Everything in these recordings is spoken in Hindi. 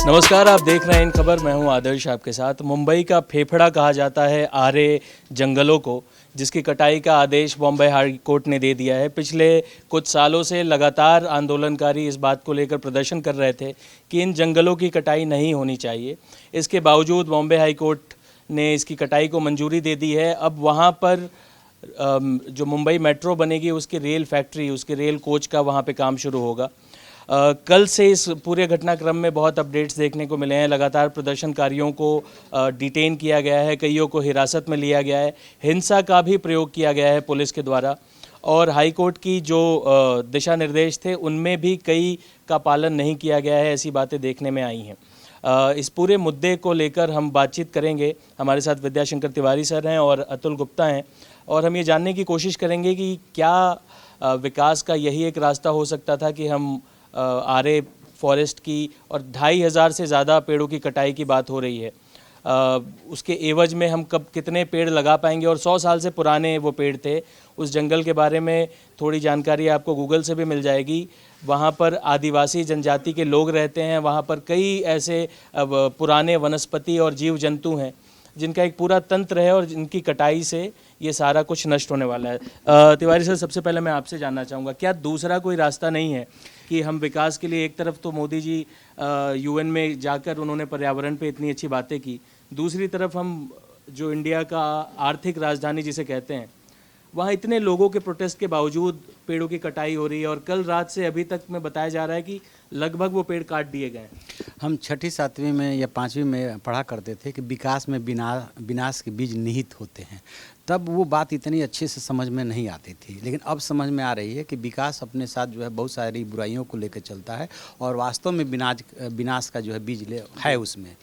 नमस्कार, आप देख रहे हैं इन खबर। मैं हूं आदर्श आपके साथ। मुंबई का फेफड़ा कहा जाता है आरे जंगलों को, जिसकी कटाई का आदेश बॉम्बे हाई कोर्ट ने दे दिया है। पिछले कुछ सालों से लगातार आंदोलनकारी इस बात को लेकर प्रदर्शन कर रहे थे कि इन जंगलों की कटाई नहीं होनी चाहिए। इसके बावजूद बॉम्बे हाई कोर्ट ने इसकी कटाई को मंजूरी दे दी है। अब वहाँ पर जो मुंबई मेट्रो बनेगी, उसकी रेल फैक्ट्री, उसके रेल कोच का वहाँ पे काम शुरू होगा। कल से इस पूरे घटनाक्रम में बहुत अपडेट्स देखने को मिले हैं। लगातार प्रदर्शनकारियों को डिटेन किया गया है, कईयों को हिरासत में लिया गया है, हिंसा का भी प्रयोग किया गया है पुलिस के द्वारा। और हाई कोर्ट की जो दिशा निर्देश थे, उनमें भी कई का पालन नहीं किया गया है, ऐसी बातें देखने में आई हैं। इस पूरे मुद्दे को लेकर हम बातचीत करेंगे। हमारे साथ विद्याशंकर तिवारी सर हैं और अतुल गुप्ता हैं, और हम ये जानने की कोशिश करेंगे कि क्या विकास का यही एक रास्ता हो सकता था कि हम आरे फॉरेस्ट की और 2500 से ज़्यादा पेड़ों की कटाई की बात हो रही है, उसके एवज में हम कब कितने पेड़ लगा पाएंगे। और 100 साल से पुराने वो पेड़ थे। उस जंगल के बारे में थोड़ी जानकारी आपको गूगल से भी मिल जाएगी। वहाँ पर आदिवासी जनजाति के लोग रहते हैं। वहाँ पर कई ऐसे पुराने वनस्पति और जीव जंतु हैं जिनका एक पूरा तंत्र है, और जिनकी कटाई से ये सारा कुछ नष्ट होने वाला है। तिवारी सर, सबसे पहले मैं आपसे जानना चाहूँगा, क्या दूसरा कोई रास्ता नहीं है कि हम विकास के लिए, एक तरफ तो मोदी जी यूएन में जाकर उन्होंने पर्यावरण पे इतनी अच्छी बातें की, दूसरी तरफ हम जो इंडिया का आर्थिक राजधानी जिसे कहते हैं, वहाँ इतने लोगों के प्रोटेस्ट के बावजूद पेड़ों की कटाई हो रही है, और कल रात से अभी तक में बताया जा रहा है कि लगभग वो पेड़ काट दिए गए हैं। हम छठी सातवीं में या पाँचवीं में पढ़ा करते थे कि विकास में विनाश के बीज निहित होते हैं। तब वो बात इतनी अच्छे से समझ में नहीं आती थी, लेकिन अब समझ में आ रही है कि विकास अपने साथ जो है बहुत सारी बुराइयों को लेकर चलता है, और वास्तव में विनाश का जो है बीज है उसमें।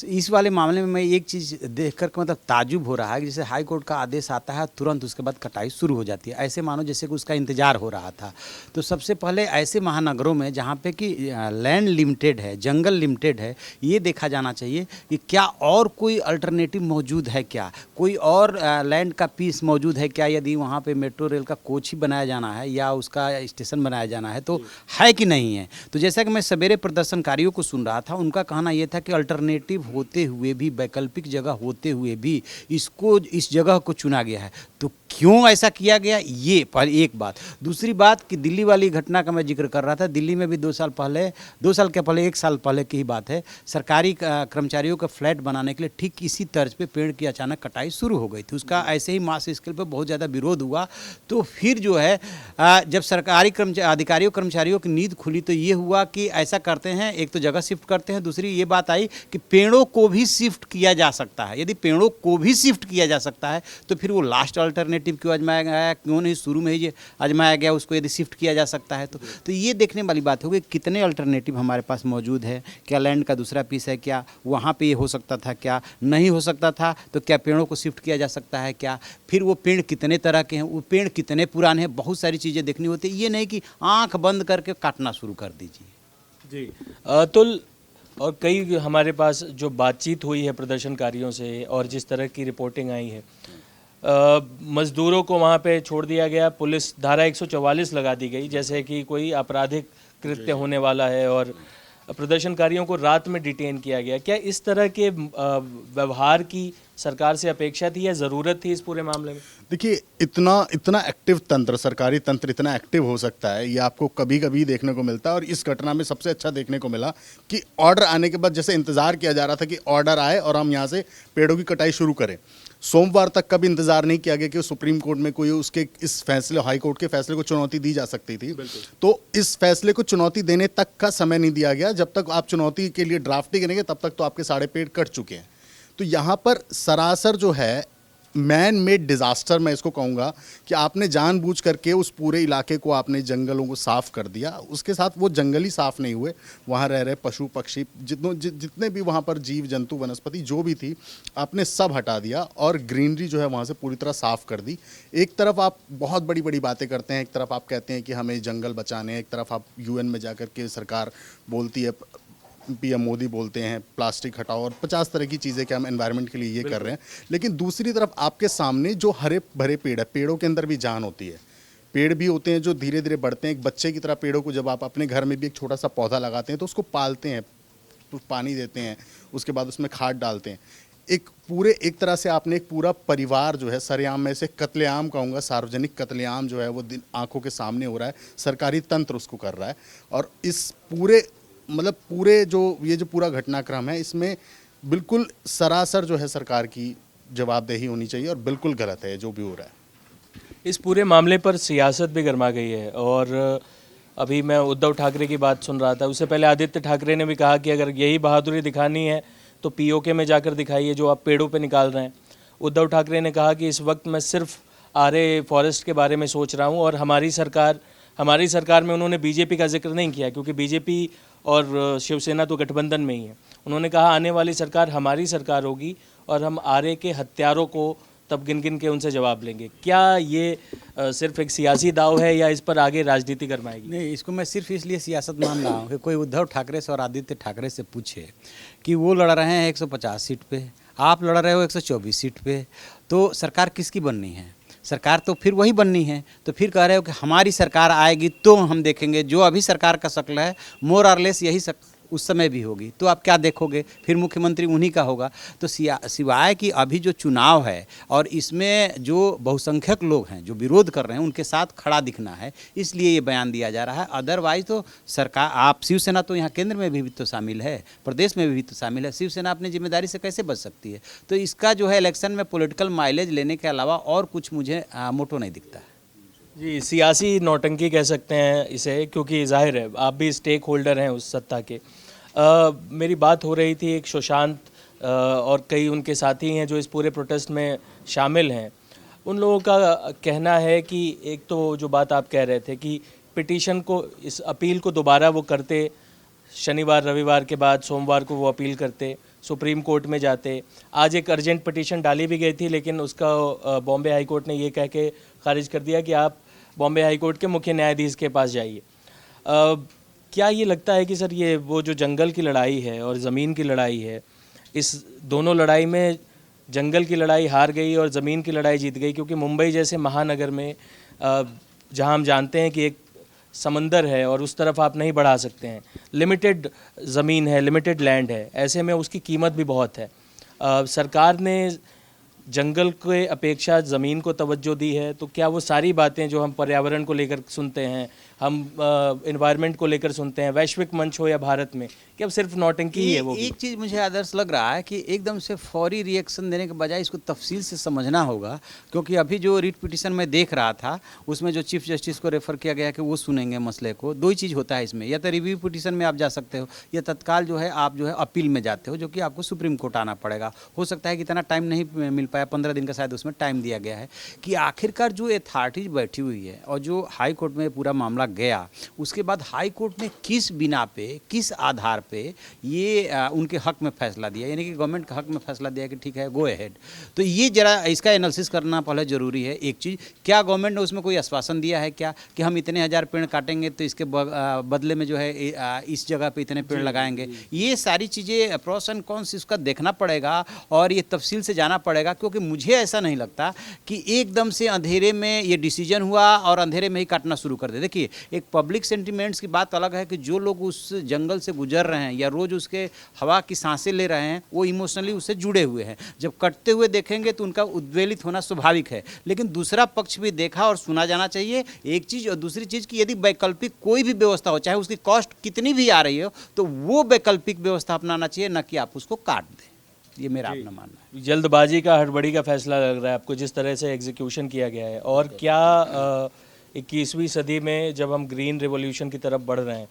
इस वाले मामले में मैं एक चीज़ देख कर मतलब ताजुब हो रहा है कि जैसे हाई कोर्ट का आदेश आता है, तुरंत उसके बाद कटाई शुरू हो जाती है, ऐसे मानो जैसे कि उसका इंतजार हो रहा था। तो सबसे पहले ऐसे महानगरों में जहाँ पे कि लैंड लिमिटेड है, जंगल लिमिटेड है, ये देखा जाना चाहिए कि क्या और कोई अल्टरनेटिव मौजूद है, क्या कोई और लैंड का पीस मौजूद है क्या। यदि वहाँ पे मेट्रो रेल का कोच ही बनाया जाना है या उसका स्टेशन बनाया जाना है तो है कि नहीं है। तो जैसा कि मैं सवेरे प्रदर्शनकारियों को सुन रहा था, उनका कहना यह था कि अल्टरनेटिव होते हुए भी, वैकल्पिक जगह होते हुए भी इस जगह को चुना गया है। तो क्यों ऐसा किया गया, ये पर एक बात। दूसरी बात कि दिल्ली वाली घटना का मैं जिक्र कर रहा था। दिल्ली में भी 2 साल के पहले 1 साल पहले की ही बात है, सरकारी कर्मचारियों का फ्लैट बनाने के लिए ठीक इसी तर्ज पे पेड़ की अचानक कटाई शुरू हो गई थी। उसका ऐसे ही मास स्केल पे बहुत ज़्यादा विरोध हुआ। तो फिर जो है जब सरकारी अधिकारियों कर्मचारियों की नींद खुली तो ये हुआ कि ऐसा करते हैं, एक तो जगह शिफ्ट करते हैं, दूसरी ये बात आई कि पेड़ों को भी शिफ्ट किया जा सकता है। यदि पेड़ों को भी शिफ्ट किया जा सकता है तो फिर वो लास्ट अल्टरनेटिव क्यों आजमाया गया, क्यों नहीं शुरू में ही आजमाया गया उसको, यदि शिफ्ट किया जा सकता है तो ये देखने वाली बात होगी कितने अल्टरनेटिव हमारे पास मौजूद है। क्या लैंड का दूसरा पीस है, क्या वहाँ पे ये हो सकता था, क्या नहीं हो सकता था, तो क्या पेड़ों को शिफ्ट किया जा सकता है, क्या फिर वो पेड़ कितने तरह के हैं, वो पेड़ कितने पुराने हैं, बहुत सारी चीज़ें देखनी होती है। ये नहीं कि आंख बंद करके काटना शुरू कर दीजिए। जी अतुल, और कई हमारे पास जो बातचीत हुई है प्रदर्शनकारियों से और जिस तरह की रिपोर्टिंग आई है, मजदूरों को वहाँ पे छोड़ दिया गया, पुलिस धारा 144 लगा दी गई जैसे कि कोई आपराधिक कृत्य होने वाला है, और प्रदर्शनकारियों को रात में डिटेन किया गया। क्या इस तरह के व्यवहार की सरकार से अपेक्षा थी या ज़रूरत थी इस पूरे मामले में? देखिए, इतना एक्टिव तंत्र, सरकारी तंत्र इतना एक्टिव हो सकता है, ये आपको कभी कभी देखने को मिलता है। और इस घटना में सबसे अच्छा देखने को मिला कि ऑर्डर आने के बाद जैसे इंतज़ार किया जा रहा था कि ऑर्डर आए और हम यहाँ से पेड़ों की कटाई शुरू करें, सोमवार तक कभी इंतजार नहीं किया गया कि सुप्रीम कोर्ट में कोई उसके इस फैसले, हाई कोर्ट के फैसले को चुनौती दी जा सकती थी। तो इस फैसले को चुनौती देने तक का समय नहीं दिया गया। जब तक आप चुनौती के लिए ड्राफ्टिंग करेंगे तब तक तो आपके सारे पेड़ कट चुके हैं। तो यहाँ पर सरासर जो है मैन मेड डिज़ास्टर मैं इसको कहूँगा कि आपने जानबूझ करके उस पूरे इलाके को, आपने जंगलों को साफ़ कर दिया। उसके साथ वो जंगल ही साफ़ नहीं हुए, वहाँ रह रहे पशु पक्षी, जितने भी वहाँ पर जीव जंतु वनस्पति जो भी थी, आपने सब हटा दिया और ग्रीनरी जो है वहाँ से पूरी तरह साफ़ कर दी। एक तरफ आप बहुत बड़ी बड़ी बातें करते हैं, एक तरफ आप कहते हैं कि हमें जंगल बचाने हैं, एक तरफ आप यूएन में जाकर के सरकार बोलती है, पीएम मोदी बोलते हैं प्लास्टिक हटाओ और 50 तरह की चीज़ें कि हम एनवायरनमेंट के लिए ये कर रहे हैं। लेकिन दूसरी तरफ आपके सामने जो हरे भरे पेड़ है, पेड़ों के अंदर भी जान होती है। पेड़ भी होते हैं जो धीरे धीरे बढ़ते हैं। एक बच्चे की तरह पेड़ों को जब आप अपने घर में भी एक छोटा सा पौधा लगाते हैं तो उसको पालते हैं, पानी देते हैं, उसके बाद उसमें खाद डालते हैं। एक तरह से आपने एक पूरा परिवार जो है सरेआम में से कत्लेआम कहूँगा, सार्वजनिक कत्लेआम जो है वो आंखों के सामने हो रहा है, सरकारी तंत्र उसको कर रहा है। और इस पूरे जो पूरा घटनाक्रम है, इसमें बिल्कुल सरासर जो है सरकार की जवाबदेही होनी चाहिए और बिल्कुल गलत है जो भी हो रहा है। इस पूरे मामले पर सियासत भी गर्मा गई है और अभी मैं उद्धव ठाकरे की बात सुन रहा था, उससे पहले आदित्य ठाकरे ने भी कहा कि अगर यही बहादुरी दिखानी है तो पीओके में जाकर दिखाइए जो आप पेड़ों पे निकाल रहे हैं। उद्धव ठाकरे ने कहा कि इस वक्त मैं सिर्फ आरे फॉरेस्ट के बारे में सोच रहा हूं और हमारी सरकार में उन्होंने बीजेपी का जिक्र नहीं किया क्योंकि बीजेपी और शिवसेना तो गठबंधन में ही है। उन्होंने कहा आने वाली सरकार हमारी सरकार होगी और हम आरे के हत्यारों को तब गिन गिन के उनसे जवाब लेंगे। क्या ये सिर्फ एक सियासी दाव है या इस पर आगे राजनीति करवाएगी? नहीं, इसको मैं सिर्फ इसलिए सियासत मान रहा हूँ कि कोई उद्धव ठाकरे से और आदित्य ठाकरे से पूछे कि वो लड़ रहे हैं 150 सीट पे, आप लड़ रहे हो 124 सीट पे, तो सरकार किसकी बननी है? सरकार तो फिर वही बननी है। तो फिर कह रहे हो कि हमारी सरकार आएगी तो हम देखेंगे। जो अभी सरकार का शक्ल है मोर और लेस यही उस समय भी होगी, तो आप क्या देखोगे? फिर मुख्यमंत्री उन्हीं का होगा। तो सिवाय कि अभी जो चुनाव है और इसमें जो बहुसंख्यक लोग हैं जो विरोध कर रहे हैं उनके साथ खड़ा दिखना है, इसलिए ये बयान दिया जा रहा है। अदरवाइज तो सरकार, आप शिवसेना तो यहाँ केंद्र में भी तो शामिल है, प्रदेश में भी तो शामिल है, शिवसेना अपनी जिम्मेदारी से कैसे बच सकती है? तो इसका जो है इलेक्शन में पॉलिटिकल माइलेज लेने के अलावा और कुछ मुझे मोटो नहीं दिखता है। जी, सियासी नौटंकी कह सकते हैं इसे, क्योंकि जाहिर है आप भी स्टेक होल्डर हैं उस सत्ता के। मेरी बात हो रही थी एक सुशांत और कई उनके साथी हैं जो इस पूरे प्रोटेस्ट में शामिल हैं। उन लोगों का कहना है कि एक तो जो बात आप कह रहे थे कि पिटीशन को, इस अपील को दोबारा वो करते, शनिवार रविवार के बाद सोमवार को वो अपील करते, सुप्रीम कोर्ट में जाते। आज एक अर्जेंट पिटीशन डाली भी गई थी लेकिन उसका बॉम्बे हाई कोर्ट ने ये कह के खारिज कर दिया कि आप बॉम्बे हाई कोर्ट के मुख्य न्यायाधीश के पास जाइए। क्या ये लगता है कि सर ये वो जो जंगल की लड़ाई है और ज़मीन की लड़ाई है, इस दोनों लड़ाई में जंगल की लड़ाई हार गई और ज़मीन की लड़ाई जीत गई? क्योंकि मुंबई जैसे महानगर में जहां हम जानते हैं कि एक समंदर है और उस तरफ आप नहीं बढ़ा सकते हैं, लिमिटेड ज़मीन है, लिमिटेड लैंड है, ऐसे में उसकी कीमत भी बहुत है। सरकार ने जंगल के अपेक्षा ज़मीन को तवज्जो दी है, तो क्या वो सारी बातें जो हम पर्यावरण को लेकर सुनते हैं, हम एनवायरनमेंट को लेकर सुनते हैं, वैश्विक मंच हो या भारत में, कि अब सिर्फ नौटंकी ही है? वो एक चीज़ मुझे आदर्श लग रहा है कि एकदम से फौरी रिएक्शन देने के बजाय इसको तफसील से समझना होगा। क्योंकि अभी जो रिट पिटीशन में देख रहा था उसमें जो चीफ जस्टिस को रेफ़र किया गया कि वो सुनेंगे मसले को, दो ही चीज़ होता है इसमें, या तो रिव्यू पिटीशन में आप जा सकते हो या तत्काल जो है आप जो है अपील में जाते हो, जो कि आपको सुप्रीम कोर्ट आना पड़ेगा। हो सकता है कि इतना टाइम नहीं मिल पाया, 15 दिन का शायद उसमें टाइम दिया गया है। कि आखिरकार जो अथॉरिटीज बैठी हुई है और जो हाई कोर्ट में पूरा मामला गया, उसके बाद हाई कोर्ट ने किस बिना पे, किस आधार पे ये उनके हक में फैसला दिया, यानी कि गवर्नमेंट के हक में फैसला दिया कि ठीक है गो अहेड। तो ये जरा इसका एनालिसिस करना पहले ज़रूरी है। एक चीज़, क्या गवर्नमेंट ने उसमें कोई आश्वासन दिया है क्या कि हम इतने हज़ार पेड़ काटेंगे तो इसके बदले में जो है इस जगह पे इतने पेड़ लगाएंगे? ये सारी चीज़ें प्रोस एंड कॉन्स इसका देखना पड़ेगा और ये तफसील से जाना पड़ेगा। क्योंकि मुझे ऐसा नहीं लगता कि एकदम से अंधेरे में ये डिसीजन हुआ और अंधेरे में ही काटना शुरू कर दे। देखिए, एक पब्लिक सेंटिमेंट्स की बात अलग है कि जो लोग उस जंगल से गुजर रहे हैं या रोज़ उसके हवा की सांसें ले रहे हैं, वो इमोशनली उससे जुड़े हुए हैं। जब कटते हुए देखेंगे तो उनका उद्वेलित होना स्वाभाविक है। लेकिन दूसरा पक्ष भी देखा और सुना जाना चाहिए, एक चीज़। और दूसरी चीज़ कि यदि वैकल्पिक कोई भी व्यवस्था हो, चाहे उसकी कॉस्ट कितनी भी आ रही हो, तो वो वैकल्पिक व्यवस्था अपनाना चाहिए, न कि आप उसको काट दें। ये मेरा अपना मानना है। जल्दबाजी का, हड़बड़ी का फैसला लग रहा है आपको जिस तरह से एग्जीक्यूशन किया गया है? और क्या 21वीं सदी में जब हम ग्रीन रिवॉल्यूशन की तरफ बढ़ रहे हैं,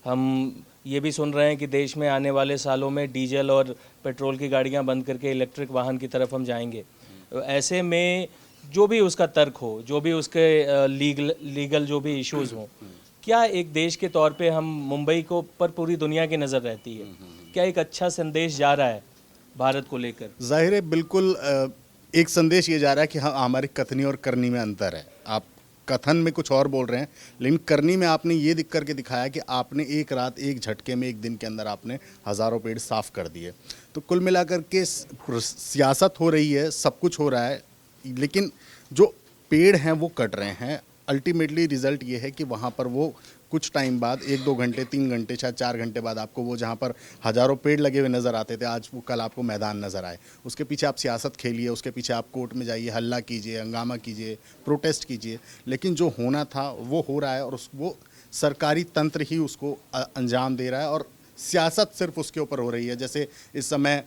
हम ये भी सुन रहे हैं कि देश में आने वाले सालों में डीजल और पेट्रोल की गाड़ियां बंद करके इलेक्ट्रिक वाहन की तरफ हम जाएंगे, तो ऐसे में जो भी उसका तर्क हो, जो भी उसके लीगल जो भी इश्यूज हों, क्या एक देश के तौर पे हम मुंबई को पर पूरी दुनिया की नज़र रहती है? क्या एक अच्छा संदेश जा रहा है भारत को लेकर? जाहिर है, बिल्कुल एक संदेश ये जा रहा है कि हाँ, हमारी कथनी और करनी में अंतर है। आप कथन में कुछ और बोल रहे हैं लेकिन करनी में आपने ये दिख करके दिखाया कि आपने एक रात, एक झटके में, एक दिन के अंदर आपने हज़ारों पेड़ साफ कर दिए। तो कुल मिलाकर के सियासत हो रही है, सब कुछ हो रहा है, लेकिन जो पेड़ हैं वो कट रहे हैं। अल्टीमेटली रिजल्ट ये है कि वहाँ पर वो कुछ टाइम बाद 1-2 घंटे 3 घंटे शायद 4 घंटे बाद आपको वो जहाँ पर हज़ारों पेड़ लगे हुए नज़र आते थे, आज वो कल आपको मैदान नज़र आए। उसके पीछे आप सियासत खेलिए, उसके पीछे आप कोर्ट में जाइए, हल्ला कीजिए, हंगामा कीजिए, प्रोटेस्ट कीजिए, लेकिन जो होना था वो हो रहा है और वो सरकारी तंत्र ही उसको अंजाम दे रहा है और सियासत सिर्फ उसके ऊपर हो रही है। जैसे इस समय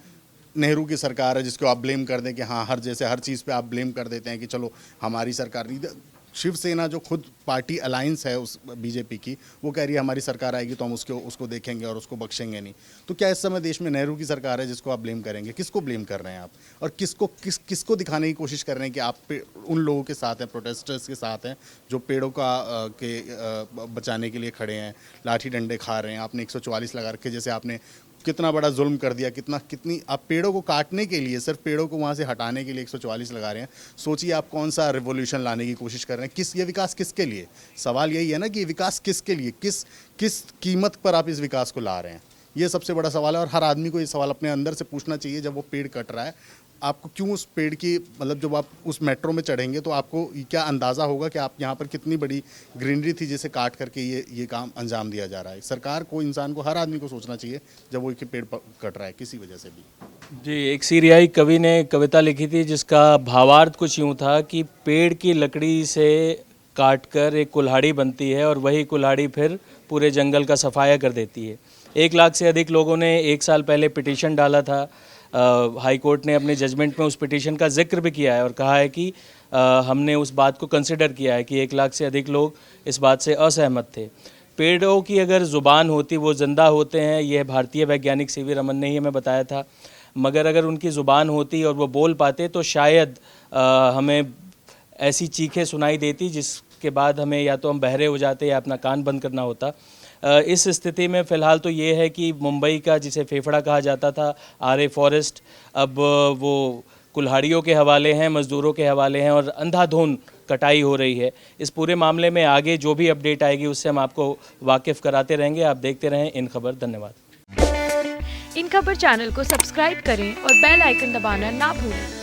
नेहरू की सरकार है जिसको आप ब्लेम कर दें कि हाँ हर चीज़ पे आप ब्लेम कर देते हैं कि चलो हमारी सरकार नहीं। शिवसेना जो खुद पार्टी अलायंस है उस बीजेपी की, वो कह रही है हमारी सरकार आएगी तो हम उसको देखेंगे और उसको बख्शेंगे नहीं। तो क्या इस समय देश में नेहरू की सरकार है जिसको आप ब्लेम करेंगे? किसको ब्लेम कर रहे हैं आप? और किसको दिखाने की कोशिश कर रहे हैं कि आप उन लोगों के साथ हैं, प्रोटेस्टर्स के साथ हैं जो पेड़ों का बचाने के लिए खड़े हैं, लाठी डंडे खा रहे हैं। आपने 144 लगा रखे, जैसे आपने कितना बड़ा जुल्म कर दिया, कितनी आप पेड़ों को काटने के लिए, सिर्फ पेड़ों को वहाँ से हटाने के लिए 144 लगा रहे हैं। सोचिए आप कौन सा रिवॉल्यूशन लाने की कोशिश कर रहे हैं। ये विकास किसके लिए? सवाल यही है ना कि विकास किसके लिए, किस कीमत पर आप इस विकास को ला रहे हैं? ये सबसे बड़ा सवाल है और हर आदमी को ये सवाल अपने अंदर से पूछना चाहिए जब वो पेड़ कट रहा है। आपको क्यों उस पेड़ की, मतलब जब आप उस मेट्रो में चढ़ेंगे तो आपको क्या अंदाज़ा होगा कि आप यहाँ पर कितनी बड़ी ग्रीनरी थी जिसे काट करके ये काम अंजाम दिया जा रहा है। सरकार को, इंसान को, हर आदमी को सोचना चाहिए जब वो पेड़ कट रहा है किसी वजह से भी। जी, एक सीरियाई कवि ने कविता लिखी थी जिसका भावार्थ कुछ यूँ था कि पेड़ की लकड़ी से काटकर एक कुल्हाड़ी बनती है और वही कुल्हाड़ी फिर पूरे जंगल का सफाया कर देती है। 1 लाख से अधिक लोगों ने 1 साल पहले पिटीशन डाला था। हाई कोर्ट ने अपने जजमेंट में उस पिटीशन का जिक्र भी किया है और कहा है कि हमने उस बात को कंसिडर किया है कि 1 लाख से अधिक लोग इस बात से असहमत थे। पेड़ों की अगर ज़ुबान होती, वो ज़िंदा होते हैं, यह भारतीय वैज्ञानिक सीवी रमन ने ही हमें बताया था। मगर अगर उनकी ज़ुबान होती और वो बोल पाते तो शायद हमें ऐसी चीखें सुनाई देती जिसके बाद हमें या तो हम बहरे हो जाते या अपना कान बंद करना होता। इस स्थिति में फ़िलहाल तो ये है कि मुंबई का जिसे फेफड़ा कहा जाता था, आरे फॉरेस्ट, अब वो कुल्हाड़ियों के हवाले हैं, मज़दूरों के हवाले हैं और अंधाधुंध कटाई हो रही है। इस पूरे मामले में आगे जो भी अपडेट आएगी उससे हम आपको वाकिफ़ कराते रहेंगे। आप देखते रहें इन खबर। धन्यवाद। इन खबर चैनल को सब्सक्राइब करें और बेल आइकन दबाना ना भूलें।